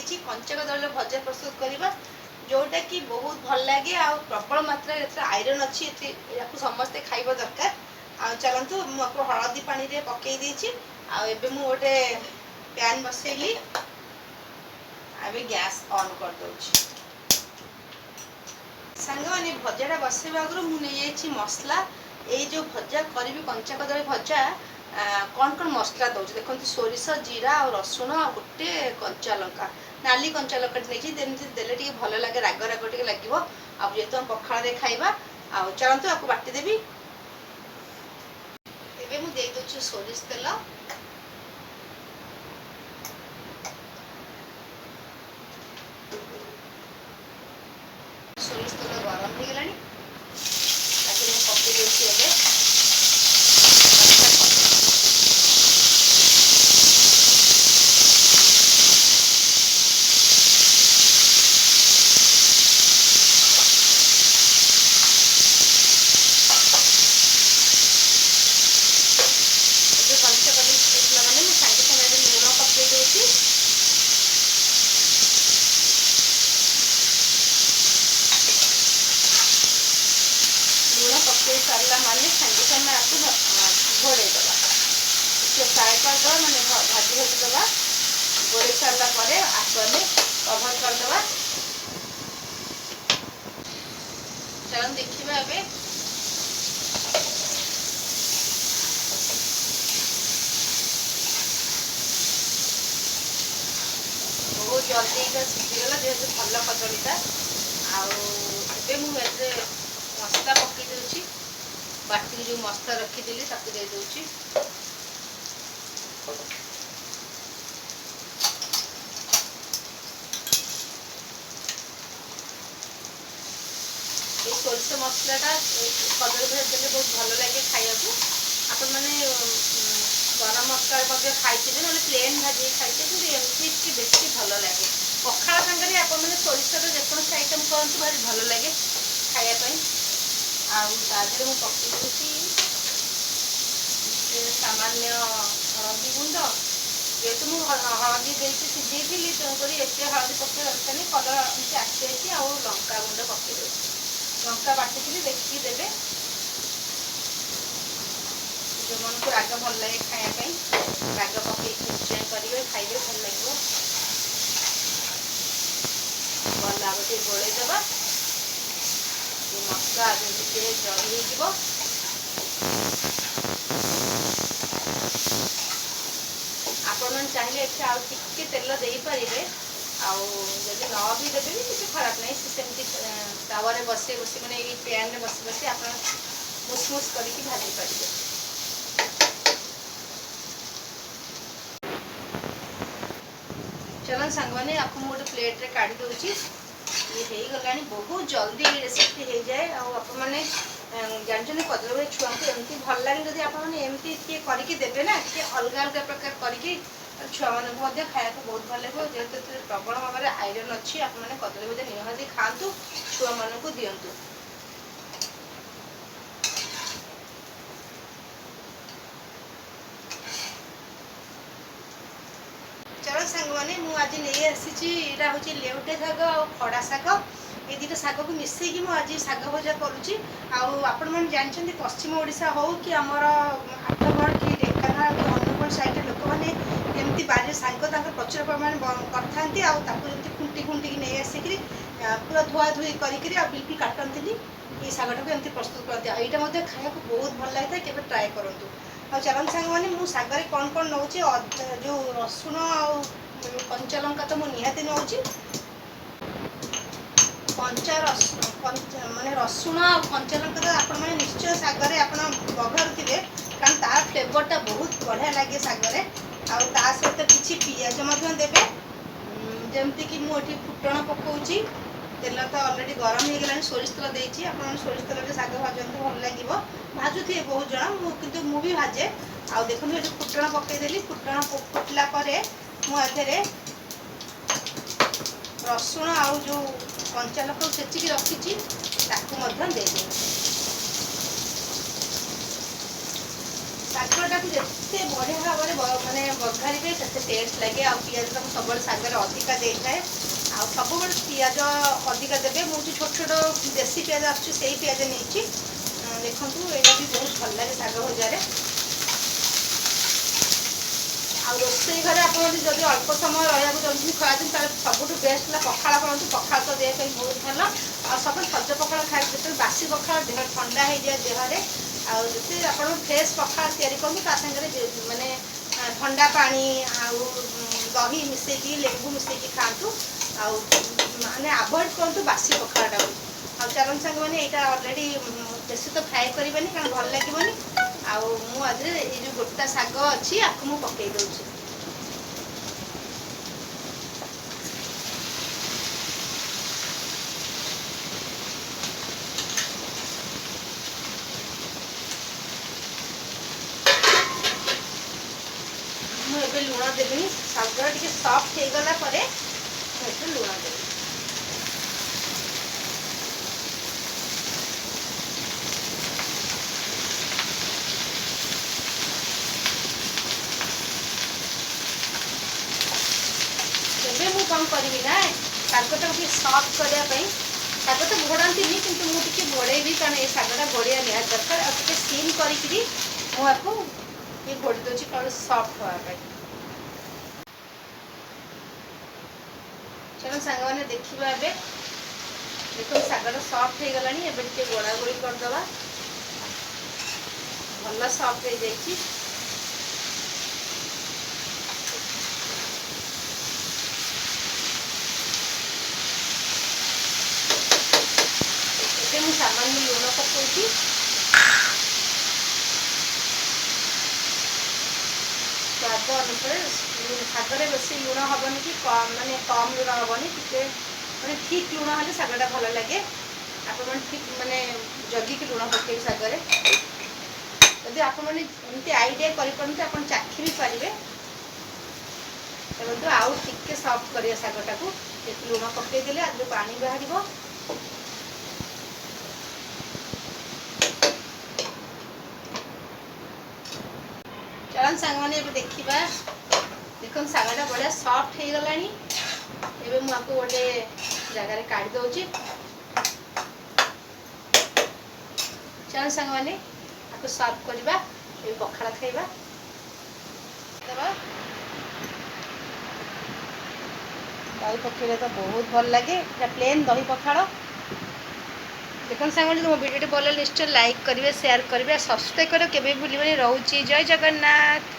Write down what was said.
जाइए कंचा कदली भजा प्रस्तुत करवा जोटा कि बहुत भल लगे आ प्रबल मात्रा आयरन अच्छी समस्ते खाइबा दरकार। आ चलतु मुझे हलदी पानी रे पकई देछि आबे मु गोटे पैन बसैली आबे गैस ऑन कर दउछि। सांग माने भजाटा बसैबा आगु मु नै जाइछि मसला ए जो भजा करी कंचा कदली भजा कौन कौन मसला दउछि देखंतु सोरिष जीरा और रसुण गोटे कंचा लंका नाली कंचा लंका नहीं देले टी भल लगे राग राग टे लगे आ जेहेतु हम पखाल रे खाइबा आ चलतु आपको बाटी देवी। एबे मु दे दउछि सोरिष तेल सोरिष तेल गरम हो गलानी ताकि मु पके दउछि एबे सारा माने सांगे सामने आपको घोड़े दबा फ्राए करदे मैंने भाजी भाजी दबा घोड़े सारा पर आपको आम कभर करदे। चलो देखा ए बहुत जल्दी सीझीगला जेहेतु भल कदलीटा आबे मुझे मसला पकई दूसरी बाटी जो मसला रखीदी ताकू दे दूसरी ये सोरिष मसलाटा कदली भजा देले बहुत भल लगे खाया आपण मैंने गरम मसला खाई ना प्लेन भाजी खाई कि एमती बेसी भल लगे पखाड़ सागर आपण मैंने सोरिषर जेकोसी आइटम करतु भारी भल लगे खायापी आदि मु पकई दूसरी सामान्य हलदी गुंड जेहेतु मुझे हलदी देती सीझे तेणुक एत हलदी पकई दरकार नहीं कलर एमती आसी आ लंका गुंड पकई दूसरी लंका बाटी देखिए देवे जो मन को राग भल लगे खायापी राग पकई निश्चय करेंगे खाइबे भल लगे गला गोटे गोले दबा मसला जल्दी जरी हो आपण मैंने चाहिए आगे तेल दे पारे आदि न भी देते भी किसी खराब नहीं सेमती तावे बसे बसे मैंने ये पैन में बसे बसे आप मुसमुस करके भाजी पारे। चलो सांग मैंने आपको गोटे प्लेट रे काढ़ी दूसरी ये हो गला बहुत जल्दी रेसिपी हो जाए आपने जानते कदली छुआ को एमती भल लगे जब आपमती करके देवे ना कि अलग अलग प्रकार करके छुआ मानक खाया बहुत भल लगे जेहेतु प्रबल भाव में आयरन अच्छी आपने कदली भजा निहाती खातु छुआ मानक दिंतु। चलो सांग मैंने मुझे नहीं आसी हूँ लेउटे शाग और खड़ा शाग ये दुटा शाग को मिसेकी मुझे शाग भजा करुच्ची आपण मैंने जानते पश्चिम ओडिशा हो कि आमर आठगढ़ कि ढेंकानाल कि अनुगुल साइड लोक मैंने एमती बारे शाग प्रचुर परिमाण करते खुंटी खुंटी नहीं आसिक पूरा धुआ धुई करी बिल्कुल काटती ये शागटा को एमती प्रस्तुत करते यहाँ खाया बहुत भल लगी था केवल ट्राए करूँ। चलन सांग मैंने मुझे शागर कौन कौन नौ जो रसुण आ कंचा लंका तो मुझे निहाती नौ कंचा माने रसुण आ कंचा लंका तो आप निश्चय शागर आप बघारुवे कारण तार फ्लेवरटा बहुत बढ़िया लगे शागर आ सहित किसी पियाज देवे जमती कि मुझे फुटण पकाउची तेल तो अलरेडी गरम हो गला सोरिष तेल देती आप सोरिष तेल शाग भाजते भल लगे भाजुथे बहुत जन कि मुझे भाजे आ देखो ये फुटण पकईदेली फुटण फुटला मुझे रसुण आउ जो कंचा लंका छेचिकी रखी शागटा को ଯେତେ ବଢ଼ିଆ ଭାବରେ ମାନେ ବଘାରିବେ ସେତେ ଟେଷ୍ଟ ଲାଗେ। ଆଉ ପିଆଜଟା ମୁଁ ସବୁବେଳେ ଶାଗରେ ଅଧିକା ଦେଇଥାଏ। ଆଉ ସବୁବେଳେ ପିଆଜ ଅଧିକା ଦେବେ। ମୁଁ ଯେଉଁ ଛୋଟ ଛୋଟ ଦେଶୀ ପିଆଜ ଆସୁଛି ସେଇ ପିଆଜ ନେଇଛି। ଦେଖନ୍ତୁ ଏଇଟା ବି ବହୁତ ଭଲ ଲାଗେ ଶାଗ ଭଜାରେ। ଆଉ ରୋଷେଇ ଘରେ ଆପଣ ଯଦି ଅଳ୍ପ ସମୟ ରହିବାକୁ ଚାହୁଁଛନ୍ତି ଖରାଦିନ, ତାହେଲେ ସବୁଠୁ ବେଷ୍ଟ ହେଲା ପଖାଳ କରନ୍ତୁ। ପଖାଳ ତ ଦେହ ପାଇଁ ବହୁତ ଭଲ। ଆଉ ସବୁବେଳେ ସଜ ପଖାଳ ଖାଇବେ। ଯେତେବେଳେ ବାସି ପଖାଳ ଦେହ ଥଣ୍ଡା ହେଇଯାଏ ଦେହରେ। ଆଉ ଯଦି ଆପଣ ଫ୍ରେଶ୍ ପଖାଳ ତିଆରି କରନ୍ତୁ, ତା ସାଙ୍ଗରେ ମାନେ ଥଣ୍ଡା ପାଣି ଆଉ ଦହି ମିଶେଇକି ଲେମ୍ବୁ ମିଶେଇକି ଖାଆନ୍ତୁ। ଆଉ ମାନେ ଆଭଏଡ଼ କରନ୍ତୁ ବାସି ପଖାଳଟାକୁ। ଆଉ ଚାଲନ୍ତୁ ସାଙ୍ଗମାନେ, ଏଇଟା ଅଲରେଡ଼ି ବେଶୀ ତ ଫ୍ରାଏ କରିବେନି କାରଣ ଭଲ ଲାଗିବନି। ଆଉ ମୁଁ ଆଜିରେ ଏଇ ଯେଉଁ ଗୋଟା ଶାଗ ଅଛି ଆକୁ ମୁଁ ପକେଇ ଦେଉଛି। ମୁଁ ଏବେ ଲୁଣ ଦେବିନି। ଶାଗଟା ଟିକେ ସଫ୍ଟ ହେଇଗଲା ପରେ ମୁଁ ଏଥିରେ ଲୁଣ ଦେବି। ଏବେ ମୁଁ କ'ଣ କରିବି ନା, ଶାଗଟାକୁ ଟିକେ ସଫ୍ଟ କରିବା ପାଇଁ ଶାଗ ତ ଘୋଡ଼ାନ୍ତିନି, କିନ୍ତୁ ମୁଁ ଟିକେ ଘୋଡ଼େଇବି କାରଣ ଏ ଶାଗଟା ଘୋଡ଼ିବା ନିହାତି ଦରକାର। ଆଉ ଟିକେ ସିମ୍ କରିକିରି ମୁଁ ଆକୁ ଟିକେ ଘୋଡ଼ି ଦେଉଛି କାରଣ ସଫ୍ଟ ହେବା ପାଇଁ। ଚାଲ ସାଙ୍ଗମାନେ ଦେଖିବା ଏବେ। ଦେଖନ୍ତୁ ଶାଗଟା ସଫ୍ଟ ହେଇଗଲାଣି। ଏବେ ଟିକେ ଗୋଳା ଗୋଳି କରିଦେବା। ଭଲ ସଫ୍ଟ ହେଇଯାଇଛି। ଏବେ ମୁଁ ସାମାନ୍ୟ ଲୁଣ ପକାଉଛି। ସ୍ୱାଦ ଅନୁସାରେ ଶାଗରେ ବେଶୀ ଲୁଣ ହେବନି କି ମାନେ କମ୍ ଲୁଣ ହେବନି। ଟିକେ ମାନେ ଠିକ୍ ଲୁଣ ହେଲେ ଶାଗଟା ଭଲ ଲାଗେ। ଆପଣମାନେ ଠିକ୍ ମାନେ ଜଗିକି ଲୁଣ ପକାଇବେ ଶାଗରେ। ଯଦି ଆପଣମାନେ ଏମିତି ଆଇଡ଼ିଆ କରିପାରନ୍ତି ଆପଣ ଚାଖି ବି ପାରିବେ। ଦେଖନ୍ତୁ ଆଉ ଟିକେ ସଫ୍ଟ କରିବା ଶାଗଟାକୁ। ଲୁଣ ପକାଇଦେଲେ ଆଗରୁ ପାଣି ବାହାରିବ। ଚାଲନ୍ତୁ ସାଙ୍ଗମାନେ ଏବେ ଦେଖିବା। ଦେଖନ୍ତୁ ଶାଗଟା ବଢ଼ିଆ ସଫ୍ଟ ହେଇଗଲାଣି। ଏବେ ମୁଁ ଆକୁ ଗୋଟେ ଜାଗାରେ କାଢ଼ି ଦେଉଛି। ଚାଲନ୍ତୁ ସାଙ୍ଗମାନେ ଆକୁ ସର୍ଭ କରିବା। ଏବେ ପଖାଳ ଖାଇବା। ଦହି ପକେଇଲେ ତ ବହୁତ ଭଲ ଲାଗେ। ଏଇଟା ପ୍ଲେନ୍ ଦହି ପଖାଳ। ଦେଖନ୍ତୁ ସାଙ୍ଗମାନେ, ମୋ ଭିଡ଼ିଓଟି ଭଲ ଲାଗିଲେ ନିଶ୍ଚୟ ଲାଇକ୍ କରିବେ, ସେୟାର କରିବେ, ସବସ୍କ୍ରାଇବ୍ କରିବାକୁ କେବେ ବି ଭୁଲିବେନି। ରହୁଛି। ଜୟ ଜଗନ୍ନାଥ।